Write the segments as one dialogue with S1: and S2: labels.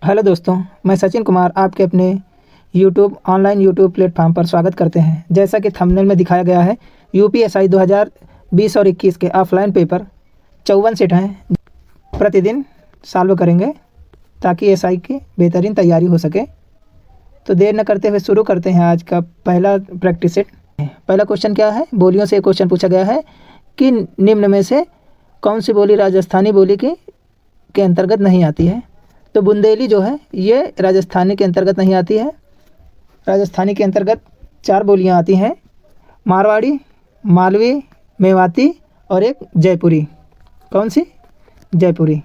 S1: Hello दोस्तों, मैं सचिन कुमार आपके अपने ऑनलाइन यूट्यूब प्लेटफॉर्म पर स्वागत करते हैं। जैसा कि थंबनेल में दिखाया गया है, यूपीएसआई 2020 और 21 के ऑफलाइन पेपर 54 सेट हैं, प्रतिदिन सॉल्व करेंगे ताकि एसआई की बेहतरीन तैयारी हो सके। तो देर न करते हुए शुरू करते हैं आज का पहला प्रैक्टिस सेट। पहला क्वेश्चन क्या है, बोलियों से क्वेश्चन पूछा गया है कि निम्न में से कौन सी बोली राजस्थानी बोली के अंतर्गत नहीं आती है। तो बुंदेली जो है ये राजस्थानी के अंतर्गत नहीं आती है। राजस्थानी के अंतर्गत 4 बोलियां आती हैं, मारवाड़ी, मालवी, मेवाती और एक जयपुरी। कौन सी? जयपुरी।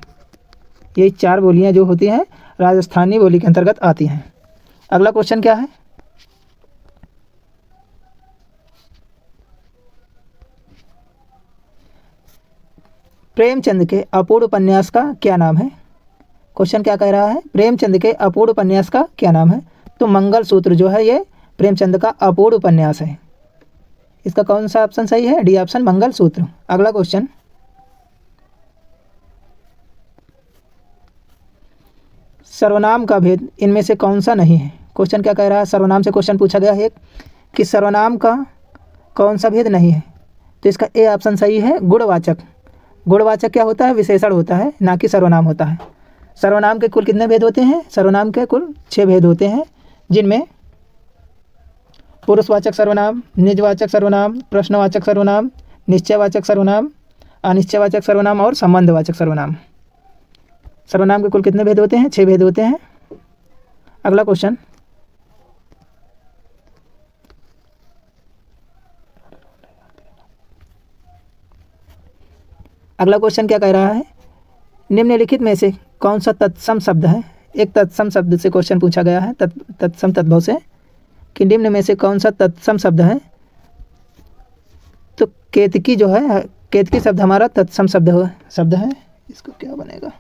S1: ये 4 बोलियां जो होती हैं राजस्थानी बोली के अंतर्गत आती हैं। अगला क्वेश्चन क्या है, प्रेमचंद के अपूर्ण उपन्यास का क्या नाम है। क्वेश्चन क्या कह रहा है, प्रेमचंद के अपूर्ण उपन्यास का क्या नाम है। तो मंगलसूत्र जो है ये प्रेमचंद का अपूर्ण उपन्यास है। इसका कौन सा ऑप्शन सही है? D option, mangalsutra. अगला क्वेश्चन, सर्वनाम का भेद इनमें से कौन सा नहीं है। क्वेश्चन क्या कह रहा है, सर्वनाम से क्वेश्चन पूछा गया है कि सर्वनाम का कौन सा भेद नहीं है। तो इसका ए ऑप्शन सही है, गुणवाचक। गुणवाचक क्या होता है? विशेषण होता है, ना कि सर्वनाम होता है। सर्वनाम के कुल कितने भेद होते हैं? सर्वनाम के कुल 6 भेद होते हैं, जिनमें पुरुषवाचक सर्वनाम, निजवाचक सर्वनाम, प्रश्नवाचक सर्वनाम, निश्चयवाचक सर्वनाम, अनिश्चयवाचक सर्वनाम और संबंधवाचक सर्वनाम। सर्वनाम के कुल कितने भेद होते हैं? 6 भेद होते हैं। अगला क्वेश्चन, अगला क्वेश्चन क्या कह रहा है, निम्नलिखित में से कौन सा तत्सम शब्द है। एक तत्सम शब्द से क्वेश्चन पूछा गया है, तत्सम तद्भव से, कि निम्न में से कौन सा तत्सम शब्द है। तो केतकी जो है, केतकी शब्द हमारा तत्सम शब्द है। इसको क्या बनेगा?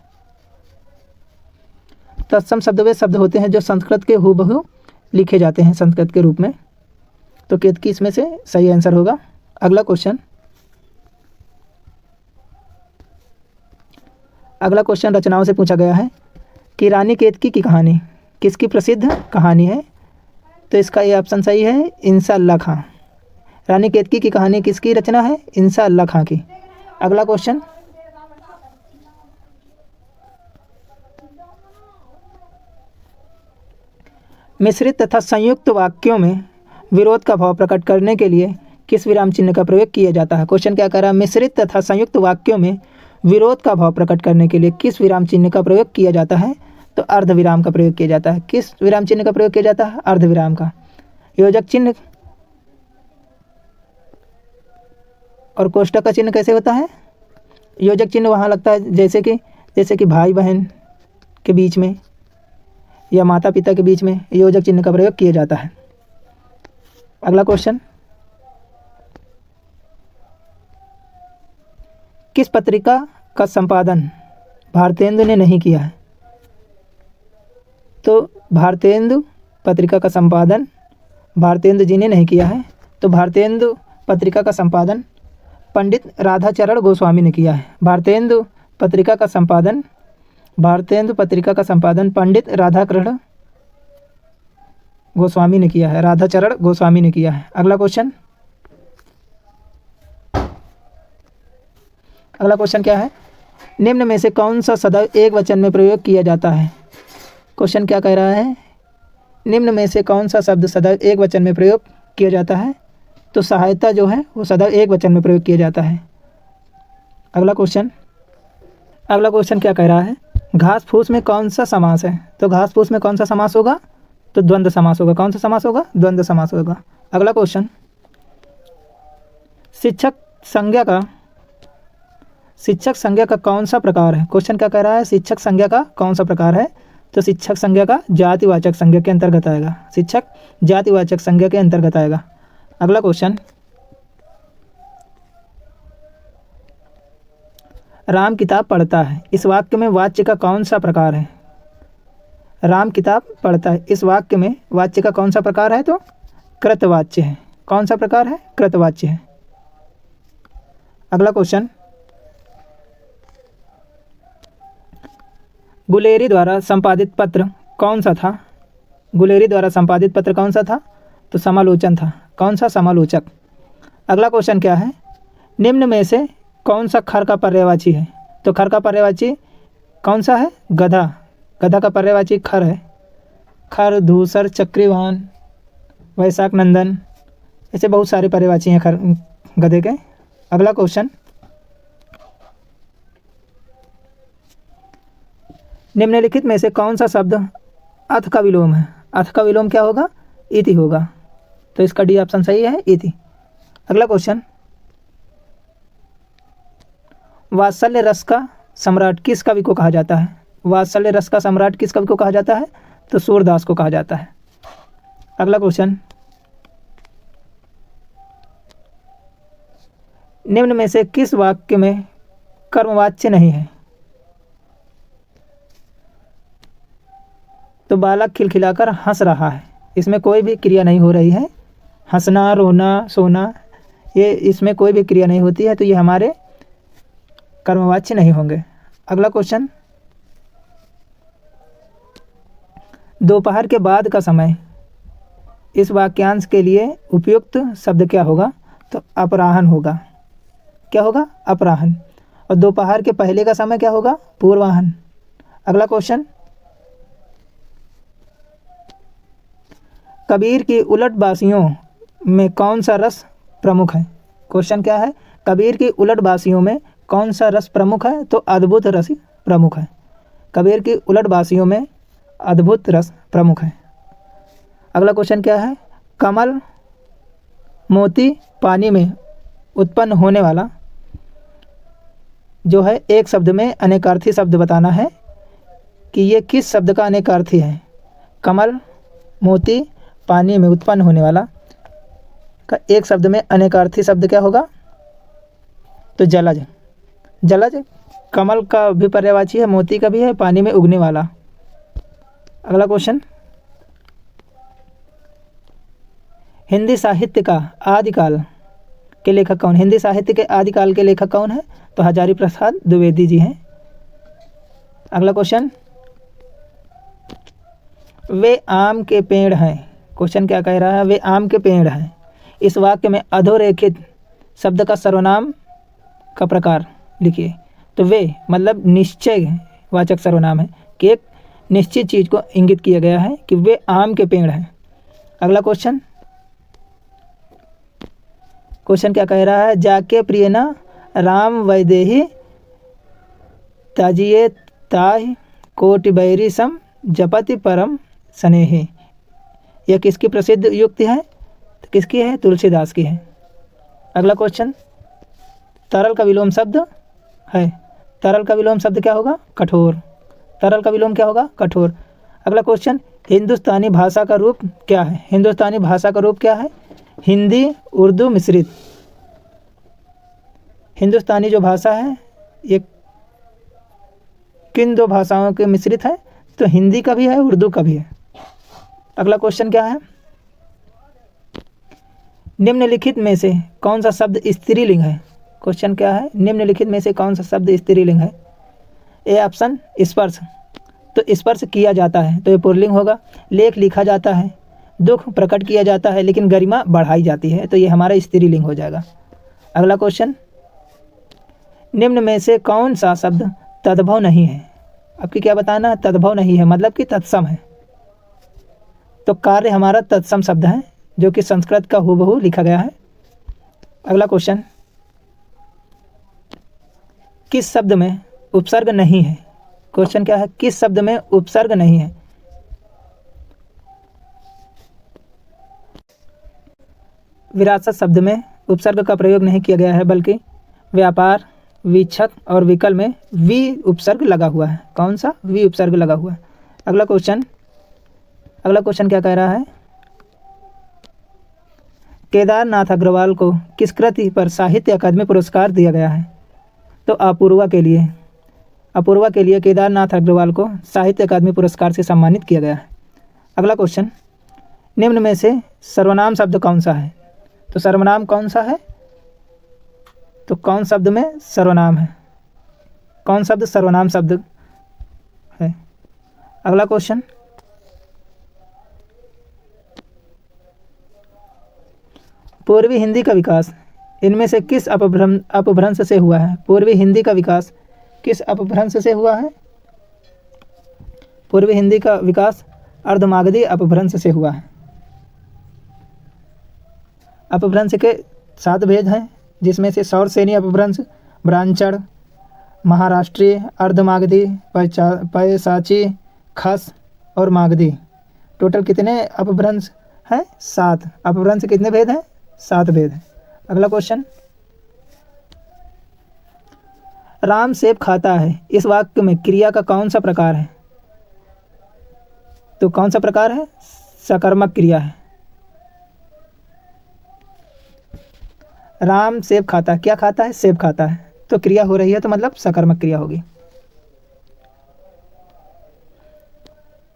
S1: तत्सम शब्द वे शब्द होते हैं जो संस्कृत के हूबहू लिखे जाते हैं संस्कृत के रूप में। तो केतकी इसमें से सही आंसर होगा। अगला क्वेश्चन, अगला क्वेश्चन रचनाओं से पूछा गया है कि रानी केतकी की कहानी किसकी प्रसिद्ध कहानी है। तो इसका ये ऑप्शन सही है, इंसा अल्लाह खां। रानी केतकी की कहानी किसकी रचना है? इंसा अल्लाह खां की। अगला क्वेश्चन, मिश्रित तथा संयुक्त वाक्यों में विरोध का भाव प्रकट करने के लिए किस विराम चिन्ह का प्रयोग किया जाता है। क्वेश्चन क्या कह रहा है, मिश्रित तथा संयुक्त वाक्यों में विरोध का भाव प्रकट करने के लिए किस विराम चिन्ह का प्रयोग किया जाता है। तो अर्धविराम का प्रयोग किया जाता है। किस विराम चिन्ह का प्रयोग किया जाता है? अर्धविराम का। योजक चिन्ह और कोष्टक का चिन्ह कैसे होता है? योजक चिन्ह वहाँ लगता है जैसे कि भाई बहन के बीच में या माता पिता के बीच में योजक चिन्ह का प्रयोग किया जाता है। अगला क्वेश्चन, किस पत्रिका का संपादन भारतेंदु ने नहीं किया है। तो भारतेंदु पत्रिका का संपादन भारतेंदु जी ने नहीं किया है। तो भारतेंदु पत्रिका का संपादन पंडित राधाचरण गोस्वामी ने किया है। भारतेंदु पत्रिका का संपादन पंडित राधाचरण गोस्वामी ने किया है। राधाचरण गोस्वामी ने किया है। अगला क्वेश्चन, अगला क्वेश्चन क्या है, निम्न में से कौन सा सदैव एक वचन में प्रयोग किया जाता है। क्वेश्चन क्या कह रहा है, निम्न में से कौन सा शब्द सदैव एक वचन में प्रयोग किया जाता है। तो सहायता जो है वो सदैव एक वचन में प्रयोग किया जाता है। अगला क्वेश्चन क्या कह रहा है, घास फूस में कौन सा समास है। तो घास फूस में कौन सा समास होगा? तो द्वंद्व समास होगा। कौन सा समास होगा? द्वंद्व समास होगा। अगला क्वेश्चन, शिक्षक संज्ञा का कौन सा प्रकार है। क्वेश्चन क्या कह रहा है, शिक्षक संज्ञा का कौन सा प्रकार है। तो शिक्षक संज्ञा का जातिवाचक संज्ञा के अंतर्गत आएगा। शिक्षक जातिवाचक संज्ञा के अंतर्गत आएगा। अगला क्वेश्चन, राम किताब पढ़ता है, इस वाक्य में वाच्य का कौन सा प्रकार है। राम किताब पढ़ता है, इस वाक्य में वाच्य का कौन सा प्रकार है। तो कृतवाच्य है। कौन सा प्रकार है? कृतवाच्य है। अगला क्वेश्चन, गुलेरी द्वारा संपादित पत्र कौन सा था? गुलेरी द्वारा संपादित पत्र कौन सा था? तो समालोचन था। कौन सा? समालोचक। अगला क्वेश्चन क्या है? निम्न में से कौन सा खर का पर्यायवाची है? तो खर का पर्यायवाची कौन सा है? गधा। गधा का पर्यायवाची खर है। खर, धूसर, चक्रवाहन, वैशाख नंदन, ऐसे बहुत सारे पर्यायवाची हैं खर गधे के। अगला क्वेश्चन, निम्नलिखित में से कौन सा शब्द अथ का विलोम है? अथ का विलोम क्या होगा? इति होगा। तो इसका डी ऑप्शन सही है, इति। अगला क्वेश्चन, वात्सल्य रस का सम्राट किस कवि को कहा जाता है? वात्सल्य रस का सम्राट किस कवि को कहा जाता है? तो सूरदास को कहा जाता है। अगला क्वेश्चन, निम्न में से किस वाक्य में कर्मवाच्य नहीं है? तो बालक खिलखिलाकर हंस रहा है, इसमें कोई भी क्रिया नहीं हो रही है। हंसना, रोना, सोना, ये इसमें कोई भी क्रिया नहीं होती है, तो ये हमारे कर्मवाच्य नहीं होंगे। अगला क्वेश्चन, दोपहर के बाद का समय इस वाक्यांश के लिए उपयुक्त शब्द क्या होगा? तो अपराह्न होगा। क्या होगा? अपराह्न। और दोपहर के पहले का समय क्या होगा? पूर्वाह्न। अगला क्वेश्चन, कबीर की उलटबासियों में कौन सा रस प्रमुख है? क्वेश्चन क्या है? कबीर की उलटबासियों में कौन सा रस प्रमुख है? तो अद्भुत रस प्रमुख है। कबीर की उलटबासियों में अद्भुत रस प्रमुख है। अगला क्वेश्चन क्या है? कमल, मोती, पानी में उत्पन्न होने वाला जो है एक शब्द में अनेकार्थी शब्द बताना है कि ये किस शब्द का अनेकार्थी है। कमल, मोती, पानी में उत्पन्न होने वाला का एक शब्द में अनेकार्थी शब्द क्या होगा? तो जलज। जलज कमल का भी पर्यायवाची है, मोती का भी है, पानी में उगने वाला। अगला क्वेश्चन, हिंदी साहित्य का आदिकाल के लेखक कौन? हिंदी साहित्य के आदिकाल के लेखक कौन है? तो हजारी प्रसाद द्विवेदी जी हैं। अगला क्वेश्चन, वे आम के पेड़ हैं। क्वेश्चन क्या कह रहा है? वे आम के पेड़ हैं। इस वाक्य में अधोरेखित शब्द का सर्वनाम का प्रकार लिखिए। तो वे मतलब निश्चय वाचक सर्वनाम है कि एक निश्चित चीज़ को इंगित किया गया है कि वे आम के पेड़ हैं। अगला क्वेश्चन, क्वेश्चन क्या कह रहा है? जाके प्रियना राम वैदेही ताजिए ताह कोटि बैरी सम जपति परम स्नेही। यह किसकी प्रसिद्ध युक्ति है? तो किसकी है? तुलसीदास की है। अगला क्वेश्चन, तरल का विलोम शब्द है। तरल का विलोम शब्द क्या होगा? कठोर। तरल का विलोम क्या होगा? कठोर। अगला क्वेश्चन, हिंदुस्तानी भाषा का रूप क्या है? हिंदुस्तानी भाषा का रूप क्या है? हिंदी, उर्दू मिश्रित। हिंदुस्तानी जो भाषा है ये किन दो भाषाओं के मिश्रित है? तो हिंदी का भी है, उर्दू का भी है। अगला क्वेश्चन क्या है? निम्नलिखित में से कौन सा शब्द स्त्रीलिंग है? क्वेश्चन क्या है? निम्नलिखित में से कौन सा शब्द स्त्रीलिंग है? ए ऑप्शन स्पर्श। तो स्पर्श किया जाता है तो ये पुल्लिंग होगा। लेख लिखा जाता है, दुख प्रकट किया जाता है, लेकिन गरिमा बढ़ाई जाती है, तो ये हमारा स्त्रीलिंग हो जाएगा। अगला क्वेश्चन, निम्न में से कौन सा शब्द तद्भव नहीं है? आपकी क्या बताना है? तद्भव नहीं है मतलब कि तत्सम है। तो कार्य हमारा तत्सम शब्द है जो कि संस्कृत का हूबहू लिखा गया है। अगला क्वेश्चन, किस शब्द में उपसर्ग नहीं है? क्वेश्चन क्या है? किस शब्द में उपसर्ग नहीं है? विरासत शब्द में उपसर्ग का प्रयोग नहीं किया गया है, बल्कि व्यापार, वीक्षक और विकल में वी उपसर्ग लगा हुआ है। कौन सा? वी उपसर्ग लगा हुआ है। अगला क्वेश्चन क्या कह रहा है? केदारनाथ अग्रवाल को किस कृति पर साहित्य अकादमी पुरस्कार दिया गया है? तो अपूर्वा के लिए केदारनाथ अग्रवाल को साहित्य अकादमी पुरस्कार से सम्मानित किया गया है। अगला क्वेश्चन, निम्न में से सर्वनाम शब्द कौन सा है? तो सर्वनाम कौन सा है? तो कौन शब्द में सर्वनाम है? कौन शब्द सर्वनाम शब्द है। अगला क्वेश्चन, पूर्वी हिंदी का विकास इनमें से किस अपभ्रंश से हुआ है? पूर्वी हिंदी का विकास किस अपभ्रंश से हुआ है? पूर्वी हिंदी का विकास अर्धमागधी अपभ्रंश से हुआ है। अपभ्रंश के 7 भेद हैं, जिसमें से सौरसेनी अपभ्रंश, ब्राह्मण, महाराष्ट्रीय, अर्धमागधी, पैशाची, खस और मागधी। टोटल कितने अपभ्रंश हैं? 7। अपभ्रंश कितने भेद हैं? 7 भेद हैं। अगला क्वेश्चन, राम सेब खाता है, इस वाक्य में क्रिया का कौन सा प्रकार है? तो कौन सा प्रकार है? सकर्मक क्रिया है। राम सेब खाता है, क्या खाता है? सेब खाता है, तो क्रिया हो रही है, तो मतलब सकर्मक क्रिया होगी।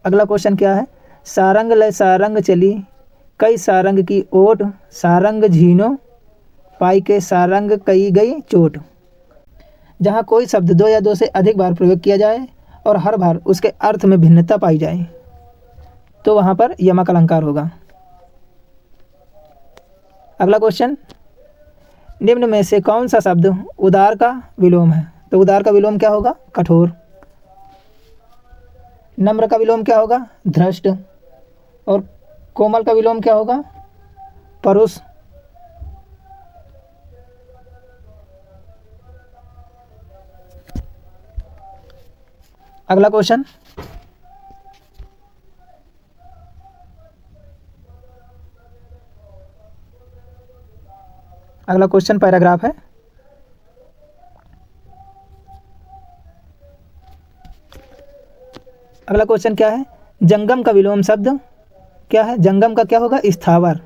S1: अगला क्वेश्चन क्या है? सारंग लय सारंग चली, कई सारंग की ओट, सारंग झीनो पाई के सारंग कई गई चोट। जहाँ कोई शब्द 2 या 2 से अधिक बार प्रयोग किया जाए और हर बार उसके अर्थ में भिन्नता पाई जाए, तो वहाँ पर यमक अलंकार होगा। अगला क्वेश्चन, निम्न में से कौन सा शब्द उदार का विलोम है? तो उदार का विलोम क्या होगा? कठोर। नम्र का विलोम क्या होगा? धृष्ट। और कोमल का विलोम क्या होगा? परुष। अगला क्वेश्चन, अगला क्वेश्चन पैराग्राफ है। अगला क्वेश्चन क्या है? जंगम का विलोम शब्द क्या है? जंगम का क्या होगा? स्थावर।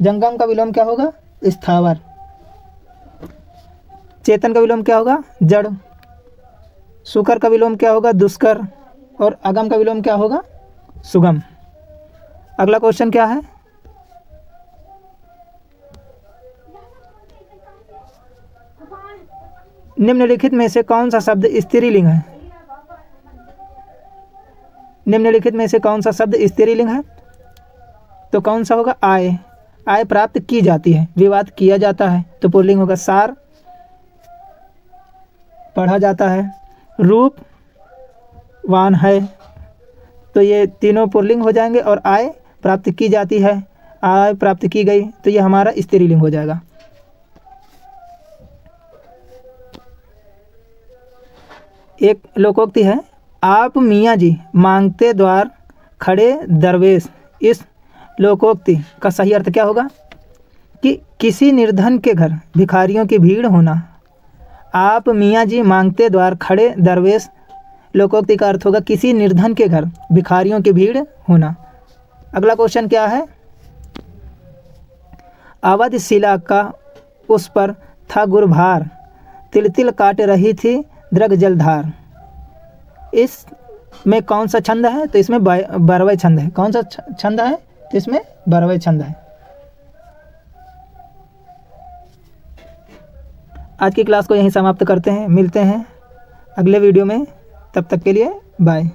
S1: जंगम का विलोम क्या होगा? स्थावर। चेतन का विलोम क्या होगा? जड़। सुकर का विलोम क्या होगा? दुष्कर। और अगम का विलोम क्या होगा? सुगम। अगला क्वेश्चन क्या है? निम्नलिखित में से कौन सा शब्द स्त्रीलिंग है? निम्नलिखित में से कौन सा शब्द स्त्रीलिंग है? तो कौन सा होगा? आय। आय प्राप्त की जाती है, विवाद किया जाता है, तो पुल्लिंग होगा। सार पढ़ा जाता है, रूप वान है, तो ये तीनों पुल्लिंग हो जाएंगे। और आय प्राप्त की जाती है, आय प्राप्त की गई, तो ये हमारा स्त्रीलिंग हो जाएगा। एक लोकोक्ति है, आप मियाँ जी मांगते द्वार खड़े दरवेश। इस लोकोक्ति का सही अर्थ क्या होगा? कि किसी निर्धन के घर भिखारियों की भीड़ होना। आप मियाँ जी मांगते द्वार खड़े दरवेश, लोकोक्ति का अर्थ होगा किसी निर्धन के घर भिखारियों की भीड़ होना। अगला क्वेश्चन क्या है? अवध शिला का उस पर था गुरभार, तिल तिल काट रही थी द्रग जलधार। इस में कौन सा छंद है? तो इसमें बरवय छंद है। कौन सा छंद है? तो इसमें बरवय छंद है। आज की क्लास को यहीं समाप्त करते हैं। मिलते हैं अगले वीडियो में, तब तक के लिए बाय।